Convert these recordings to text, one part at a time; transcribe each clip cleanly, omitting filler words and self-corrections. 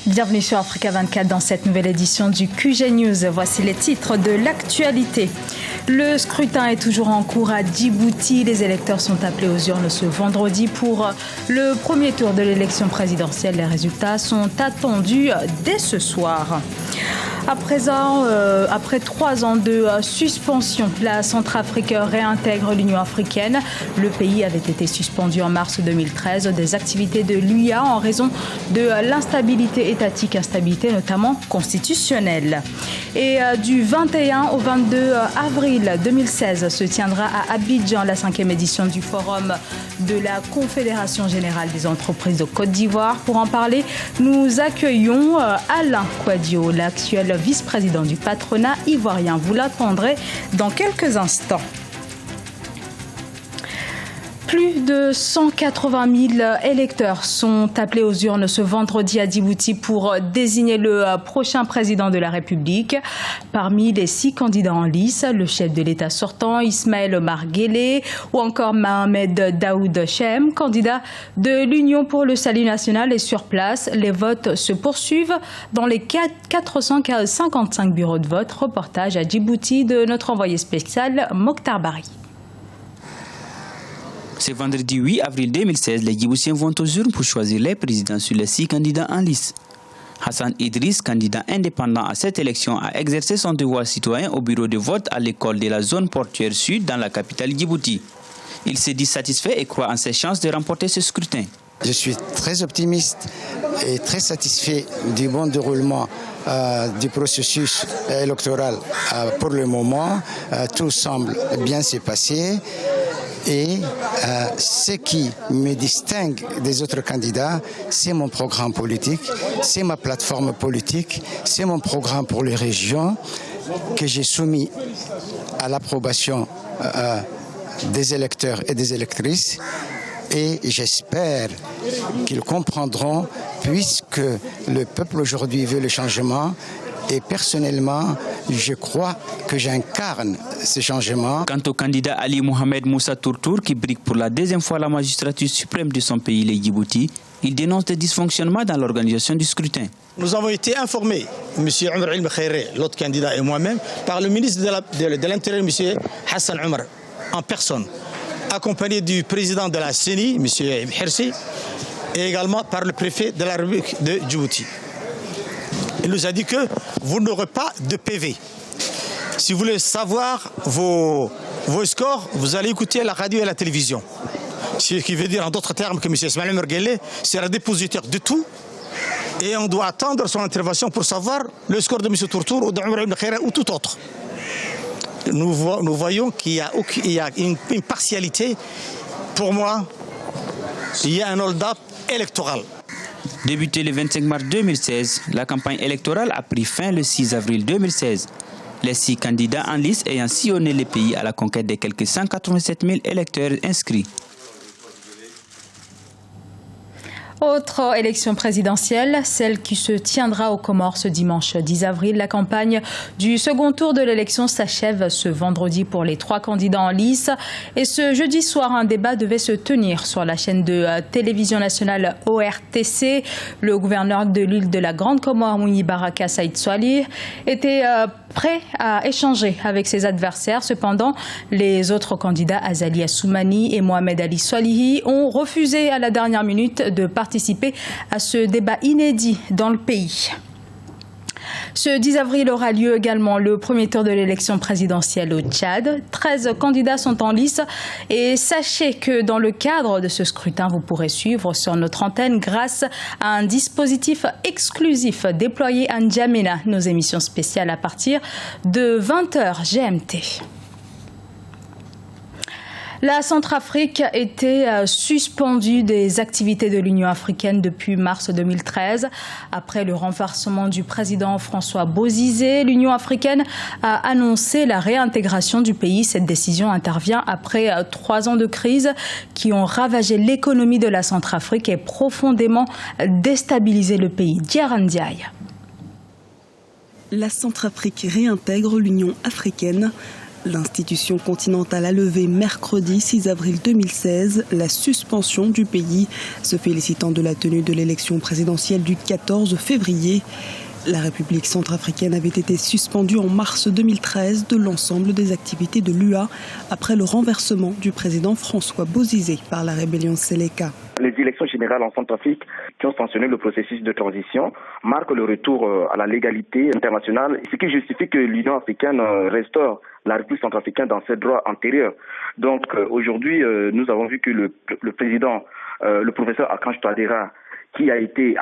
Bienvenue sur Africa 24 dans cette nouvelle édition du QG News. Voici les titres de l'actualité. Le scrutin est toujours en cours à Djibouti. Les électeurs sont appelés aux urnes ce vendredi pour le premier tour de l'élection présidentielle. Les résultats sont attendus dès ce soir. À présent, après 3 ans de suspension, la Centrafrique réintègre l'Union africaine. Le pays avait été suspendu en mars 2013 des activités de l'UIA en raison de l'instabilité étatique, instabilité notamment constitutionnelle. Et du 21 au 22 avril 2016 se tiendra à Abidjan la 5e édition du Forum de la Confédération Générale des Entreprises de Côte d'Ivoire. Pour en parler, nous accueillons Alain Kouadio, l'actuel vice-président du patronat ivoirien. Vous l'attendrez dans quelques instants. Plus de 180 000 électeurs sont appelés aux urnes ce vendredi à Djibouti pour désigner le prochain président de la République. Parmi les 6 candidats en lice, le chef de l'État sortant, Ismaël Omar Guelleh, ou encore Mohamed Daoud Cheikh, candidat de l'Union pour le salut national, est sur place. Les votes se poursuivent dans les 455 bureaux de vote. Reportage à Djibouti de notre envoyé spécial Mokhtar Bari. Ce vendredi 8 avril 2016, les Djiboutiens vont aux urnes pour choisir les présidents sur les 6 candidats en lice. Hassan Idriss, candidat indépendant à cette élection, a exercé son devoir citoyen au bureau de vote à l'école de la zone portuaire sud dans la capitale Djibouti. Il se dit satisfait et croit en ses chances de remporter ce scrutin. Je suis très optimiste et très satisfait du bon déroulement du processus électoral. Pour le moment, tout semble bien se passer. Et ce qui me distingue des autres candidats, c'est mon programme politique, c'est ma plateforme politique, c'est mon programme pour les régions que j'ai soumis à l'approbation des électeurs et des électrices. Et j'espère qu'ils comprendront, puisque le peuple aujourd'hui veut le changement. Et personnellement, je crois que j'incarne ce changement. Quant au candidat Ali Mohamed Moussa Tourtour, qui brigue pour la 2e fois la magistrature suprême de son pays, les Djibouti, il dénonce des dysfonctionnements dans l'organisation du scrutin. Nous avons été informés, M. Omar El Khairé, l'autre candidat et moi-même, par le ministre de l'Intérieur, M. Hassan Omar, en personne, accompagné du président de la CENI, M. Hirsi, et également par le préfet de la République de Djibouti. Il nous a dit que vous n'aurez pas de PV. Si vous voulez savoir vos scores, vous allez écouter la radio et la télévision. Ce qui veut dire en d'autres termes que M. Ismaël Omar Guelleh sera dépositaire de tout. Et on doit attendre son intervention pour savoir le score de M. Tourtour ou de Omar El Khairé ou tout autre. Nous voyons qu'il y a une partialité. Pour moi, il y a un hold-up électoral. Débutée le 25 mars 2016, la campagne électorale a pris fin le 6 avril 2016. Les 6 candidats en lice ayant sillonné le pays à la conquête des quelques 187 000 électeurs inscrits. Autre élection présidentielle, celle qui se tiendra aux Comores ce dimanche 10 avril. La campagne du second tour de l'élection s'achève ce vendredi pour les 3 candidats en lice. Et ce jeudi soir, un débat devait se tenir sur la chaîne de télévision nationale ORTC. Le gouverneur de l'île de la Grande Comore, Mouni Baraka Saïd Swalih, était prêt à échanger avec ses adversaires. Cependant, les autres candidats, Azali Assoumani et Mohamed Ali Swalihi, ont refusé à la dernière minute de participer à ce débat inédit dans le pays. Ce 10 avril aura lieu également le premier tour de l'élection présidentielle au Tchad. 13 candidats sont en lice et sachez que dans le cadre de ce scrutin, vous pourrez suivre sur notre antenne grâce à un dispositif exclusif déployé à N'Djamena nos émissions spéciales à partir de 20h GMT. La Centrafrique était suspendue des activités de l'Union africaine depuis mars 2013. Après le renversement du président François Bozizé, l'Union africaine a annoncé la réintégration du pays. Cette décision intervient après 3 ans de crise qui ont ravagé l'économie de la Centrafrique et profondément déstabilisé le pays. Diaran Ndiaye. La Centrafrique réintègre l'Union africaine L'institution continentale a levé mercredi 6 avril 2016 la suspension du pays, se félicitant de la tenue de l'élection présidentielle du 14 février. La République centrafricaine avait été suspendue en mars 2013 de l'ensemble des activités de l'UA après le renversement du président François Bozizé par la rébellion Séléka. Les élections générales en Centrafrique qui ont sanctionné le processus de transition marquent le retour à la légalité internationale, ce qui justifie que l'Union africaine restaure la République centrafricaine dans ses droits antérieurs. Donc aujourd'hui, nous avons vu que le président, le professeur Archange Touadéra, qui a été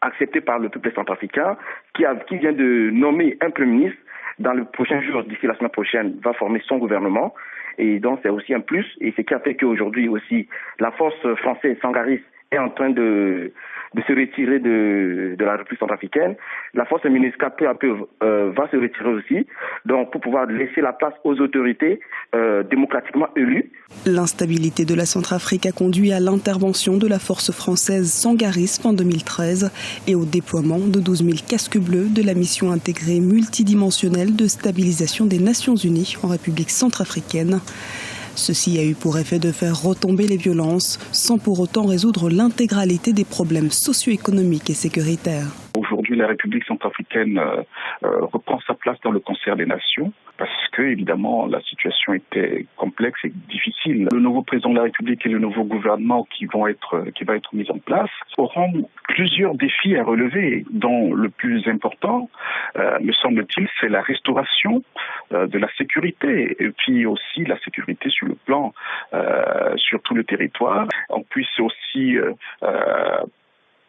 accepté par le peuple centrafricain, qui vient de nommer un premier ministre, dans le prochain jour, d'ici la semaine prochaine, va former son gouvernement. Et donc c'est aussi un plus, et ce qui a fait qu'aujourd'hui aussi, la force française sangariste est en train de se retirer de la République centrafricaine. La force MINUSCA peu à peu va se retirer aussi, donc pour pouvoir laisser la place aux autorités démocratiquement élues. L'instabilité de la Centrafrique a conduit à l'intervention de la force française sangariste en 2013 et au déploiement de 12 000 casques bleus de la mission intégrée multidimensionnelle de stabilisation des Nations Unies en République centrafricaine. Ceci a eu pour effet de faire retomber les violences sans pour autant résoudre l'intégralité des problèmes socio-économiques et sécuritaires. Aujourd'hui, la République centrafricaine reprend sa place dans le concert des nations parce que, évidemment, la situation était complexe et difficile. Le nouveau président de la République et le nouveau gouvernement qui va être mis en place auront plusieurs défis à relever, dont le plus important, me semble-t-il, c'est la restauration de la sécurité et puis aussi la sécurité sur le plan, sur tout le territoire. On puisse aussi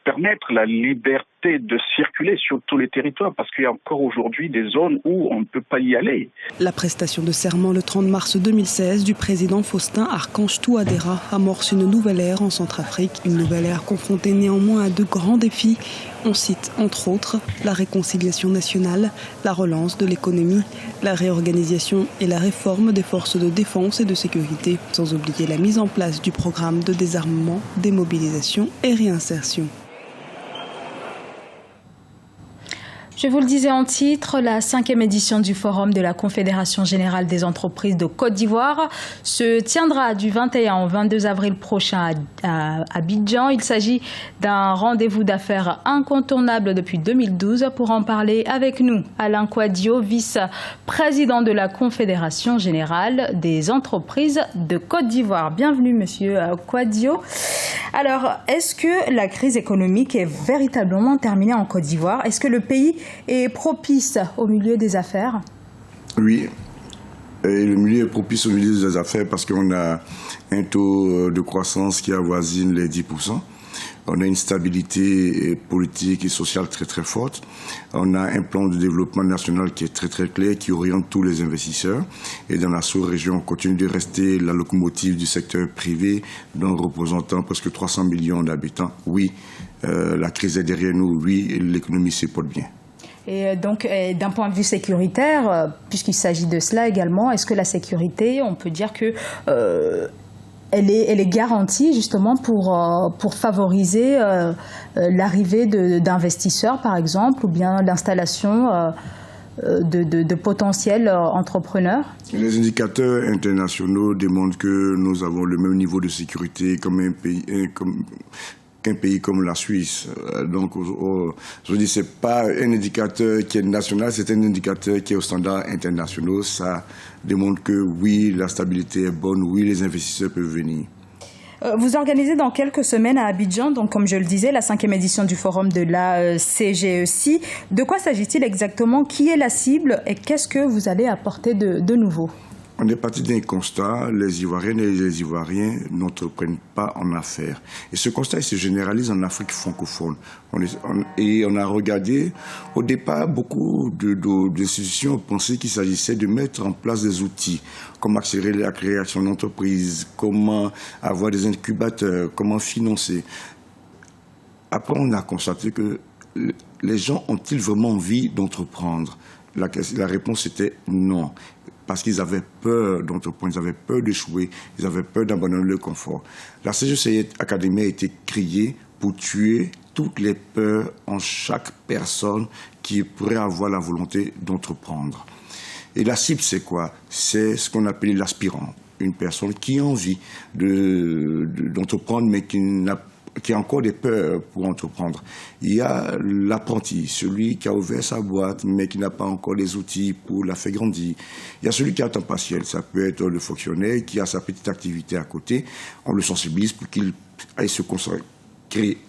permettre la liberté de circuler sur tous les territoires parce qu'il y a encore aujourd'hui des zones où on ne peut pas y aller. La prestation de serment le 30 mars 2016 du président Faustin Archange Touadéra amorce une nouvelle ère en Centrafrique, une nouvelle ère confrontée néanmoins à de grands défis. On cite entre autres la réconciliation nationale, la relance de l'économie, la réorganisation et la réforme des forces de défense et de sécurité, sans oublier la mise en place du programme de désarmement, démobilisation et réinsertion. Je vous le disais en titre, la 5e édition du Forum de la Confédération Générale des Entreprises de Côte d'Ivoire se tiendra du 21 au 22 avril prochain à Abidjan. Il s'agit d'un rendez-vous d'affaires incontournable depuis 2012. Pour en parler avec nous, Alain Kouadio, vice-président de la Confédération Générale des Entreprises de Côte d'Ivoire. Bienvenue, monsieur Kouadio. Alors, est-ce que la crise économique est véritablement terminée en Côte d'Ivoire? Est-ce que le pays est propice au milieu des affaires? Oui, et le milieu est propice au milieu des affaires parce qu'on a un taux de croissance qui avoisine les 10%. On a une stabilité politique et sociale très très forte. On a un plan de développement national qui est très très clair, qui oriente tous les investisseurs. Et dans la sous-région, on continue de rester la locomotive du secteur privé, donc représentant presque 300 millions d'habitants. Oui, la crise est derrière nous, oui, et l'économie se porte bien. Et donc, d'un point de vue sécuritaire, puisqu'il s'agit de cela également, est-ce que la sécurité, on peut dire que elle est garantie justement pour favoriser l'arrivée d'investisseurs, par exemple, ou bien l'installation de potentiels entrepreneurs? Les indicateurs internationaux démontrent que nous avons le même niveau de sécurité qu'un pays comme la Suisse. Donc, je dis, c'est pas un indicateur qui est national, c'est un indicateur qui est au standard international. Ça démontre que oui, la stabilité est bonne, oui, les investisseurs peuvent venir. Vous organisez dans quelques semaines à Abidjan, donc comme je le disais, la 5e édition du forum de la CGEC. De quoi s'agit-il exactement? Qui est la cible et qu'est-ce que vous allez apporter de nouveau? On est parti d'un constat, les Ivoiriennes et les Ivoiriens n'entreprennent pas en affaires. Et ce constat, il se généralise en Afrique francophone. Et on a regardé, au départ, beaucoup d'institutions pensaient qu'il s'agissait de mettre en place des outils, comment accélérer la création d'entreprises, comment avoir des incubateurs, comment financer. Après, on a constaté que les gens ont-ils vraiment envie d'entreprendre? La réponse était non. Parce qu'ils avaient peur d'entreprendre, ils avaient peur d'échouer, ils avaient peur d'abandonner le confort. La CGEC Academy a été créée pour tuer toutes les peurs en chaque personne qui pourrait avoir la volonté d'entreprendre. Et la cible, c'est quoi? C'est ce qu'on appelle l'aspirant. Une personne qui a envie d'entreprendre, mais qui a encore des peurs pour entreprendre. Il y a l'apprenti, celui qui a ouvert sa boîte, mais qui n'a pas encore les outils pour la faire grandir. Il y a celui qui a un temps partiel, ça peut être le fonctionnaire qui a sa petite activité à côté. On le sensibilise pour qu'il aille se consacrer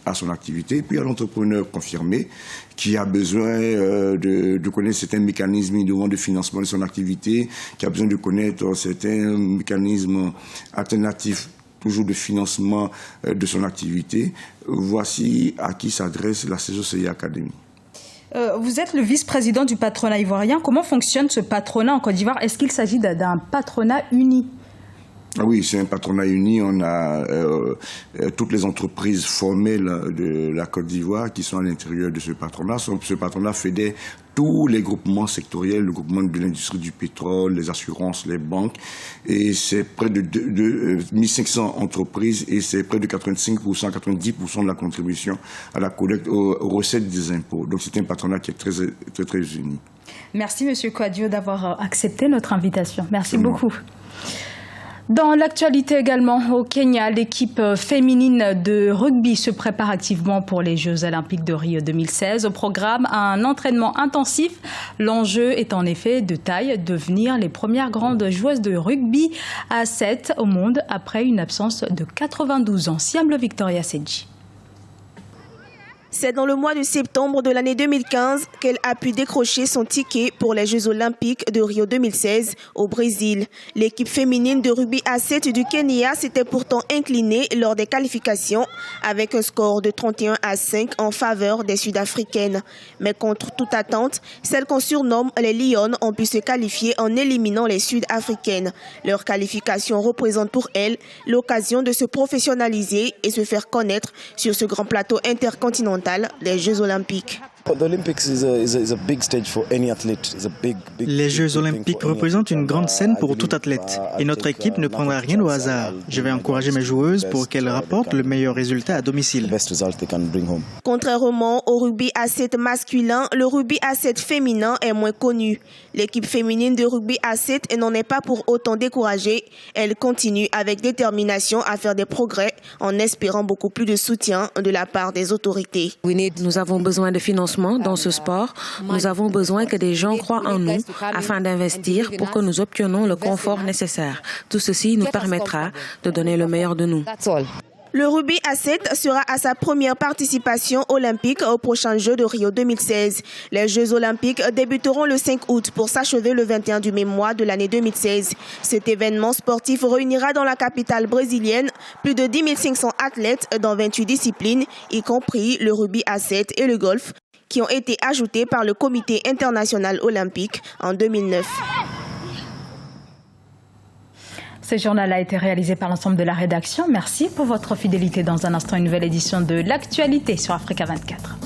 à son activité. Puis il y a l'entrepreneur confirmé qui a besoin de connaître certains mécanismes innovants de financement de son activité, qui a besoin de connaître certains mécanismes alternatifs toujours de financement de son activité. Voici à qui s'adresse la CESOCI Academy. Vous êtes le vice-président du patronat ivoirien. Comment fonctionne ce patronat en Côte d'Ivoire? Est-ce qu'il s'agit d'un patronat uni? Oui, c'est un patronat uni. On a toutes les entreprises formelles de la Côte d'Ivoire qui sont à l'intérieur de ce patronat. Ce patronat fédère tous les groupements sectoriels, le groupement de l'industrie du pétrole, les assurances, les banques. Et c'est près de 1500 entreprises et c'est près de 85%, 90% de la contribution à la collecte aux recettes des impôts. Donc c'est un patronat qui est très uni. Merci M. Kouadio d'avoir accepté notre invitation. Merci beaucoup. Dans l'actualité également, au Kenya, l'équipe féminine de rugby se prépare activement pour les Jeux Olympiques de Rio 2016. Au programme, un entraînement intensif. L'enjeu est en effet de taille, devenir les premières grandes joueuses de rugby à 7 au monde après une absence de 92 ans. Siam Victoria Sedji. C'est dans le mois de septembre de l'année 2015 qu'elle a pu décrocher son ticket pour les Jeux Olympiques de Rio 2016 au Brésil. L'équipe féminine de rugby à 7 du Kenya s'était pourtant inclinée lors des qualifications avec un score de 31-5 en faveur des Sud-Africaines. Mais contre toute attente, celles qu'on surnomme les Lions ont pu se qualifier en éliminant les Sud-Africaines. Leur qualification représente pour elles l'occasion de se professionnaliser et se faire connaître sur ce grand plateau intercontinental des Jeux Olympiques. Les Jeux Olympiques représentent une grande scène pour tout athlète et notre équipe ne prendra rien au hasard. Je vais encourager mes joueuses pour qu'elles rapportent le meilleur résultat à domicile. Contrairement au rugby à 7 masculin, le rugby à 7 féminin est moins connu. L'équipe féminine de rugby à 7 n'en est pas pour autant découragée. Elle continue avec détermination à faire des progrès en espérant beaucoup plus de soutien de la part des autorités. Nous avons besoin de financement dans ce sport. Nous avons besoin que des gens croient en nous afin d'investir pour que nous obtenions le confort nécessaire. Tout ceci nous permettra de donner le meilleur de nous. Le rugby à 7 sera à sa première participation olympique au prochain Jeux de Rio 2016. Les Jeux olympiques débuteront le 5 août pour s'achever le 21 du même mois de l'année 2016. Cet événement sportif réunira dans la capitale brésilienne plus de 10 500 athlètes dans 28 disciplines, y compris le rugby à 7 et le golf, qui ont été ajoutés par le Comité international olympique en 2009. Ce journal a été réalisé par l'ensemble de la rédaction. Merci pour votre fidélité. Dans un instant, une nouvelle édition de l'actualité sur Africa 24.